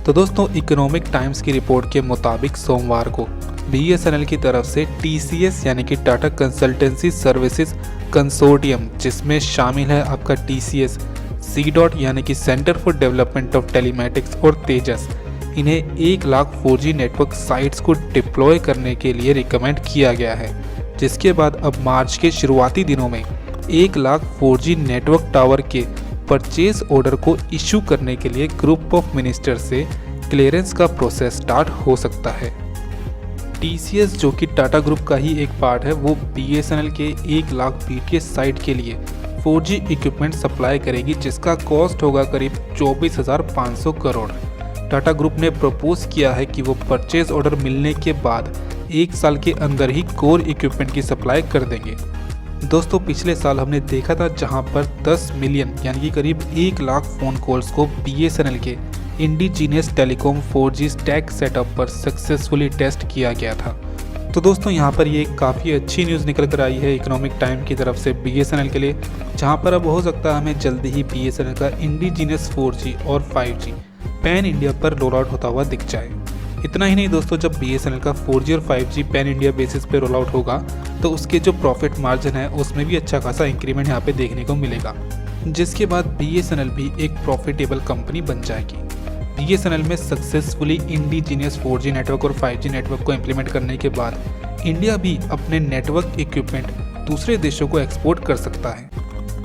तो दोस्तों economic times की रिपोर्ट के मुताबिक सोमवार को बीएसएनएल की तरफ से टीसीएस यानी कि टाटा कंसल्टेंसी सर्विसेज कंसोर्टियम, जिसमें शामिल है आपका टीसीएस, सी डॉट यानी कि centre for development of telematics और तेजस, इन्हें 1 लाख 4G नेटवर्क साइट्स को डिप्लॉय करने के लिए रिकमेंड किया गया है। जिसके बाद अब मार्च के शुरुआती दिनों में 1 लाख 4G नेटवर्क टावर के परचेज ऑर्डर को इशू करने के लिए ग्रुप ऑफ मिनिस्टर से क्लियरेंस का प्रोसेस स्टार्ट हो सकता है। टीसीएस, जो कि टाटा ग्रुप का ही एक पार्ट है, वो बीएसएनएल के 1 लाख BTS साइट के लिए 4G इक्विपमेंट सप्लाई करेगी, जिसका कॉस्ट होगा करीब 24,500 करोड़। टाटा ग्रुप ने प्रपोज किया है कि वो परचेज ऑर्डर मिलने के बाद 1 साल के अंदर ही कोर इक्विपमेंट की सप्लाई कर देंगे। दोस्तों पिछले साल हमने देखा था जहां पर 10 मिलियन यानी कि करीब 1 लाख फ़ोन कॉल्स को बीएसएनएल के indigenous telecom 4G stack setup पर सक्सेसफुली टेस्ट किया गया था। तो दोस्तों यहां पर ये काफ़ी अच्छी न्यूज़ निकल कर आई है इकोनॉमिक टाइम की तरफ से बीएसएनएल के लिए, जहां पर अब हो सकता है हमें जल्दी ही बीएसएनएल का इंडिजीनियस 4G और 5G पैन इंडिया पर रोल आउट होता हुआ दिख जाए। इतना ही नहीं दोस्तों, जब बीएसएनएल का 4G और 5G पैन इंडिया बेसिस पे रोल आउट होगा तो उसके जो प्रॉफिट मार्जिन है उसमें भी अच्छा खासा इंक्रीमेंट यहाँ पे देखने को मिलेगा, जिसके बाद बीएसएनएल भी एक प्रॉफिटेबल कंपनी बन जाएगी। बीएसएनएल में सक्सेसफुली इंडिजीनियस 4G नेटवर्क और 5G नेटवर्क को इम्प्लीमेंट करने के बाद इंडिया भी अपने नेटवर्क इक्विपमेंट दूसरे देशों को एक्सपोर्ट कर सकता है।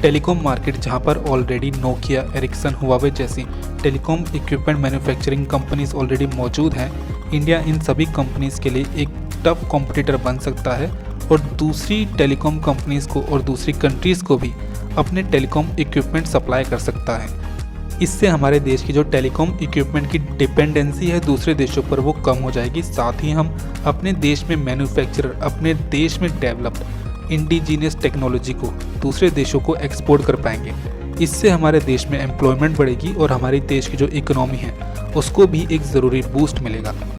टेलीकॉम मार्केट, जहां पर ऑलरेडी नोकिया, एरिक्सन, हुआवे जैसी telecom equipment manufacturing companies already मौजूद हैं, इंडिया इन सभी कंपनीज के लिए एक टफ कॉम्पिटिटर बन सकता है और दूसरी टेलीकॉम कंपनीज को और दूसरी कंट्रीज़ को भी अपने टेलीकॉम इक्विपमेंट सप्लाई कर सकता है। इससे हमारे देश की जो टेलीकॉम इक्विपमेंट की डिपेंडेंसी है दूसरे देशों पर वो कम हो जाएगी। साथ ही हम अपने देश में मैन्युफैक्चरर, अपने देश में डेवलप्ड इंडिजीनियस टेक्नोलॉजी को दूसरे देशों को एक्सपोर्ट कर पाएंगे। इससे हमारे देश में एम्प्लॉयमेंट बढ़ेगी और हमारे देश की जो इकोनॉमी है उसको भी एक ज़रूरी बूस्ट मिलेगा।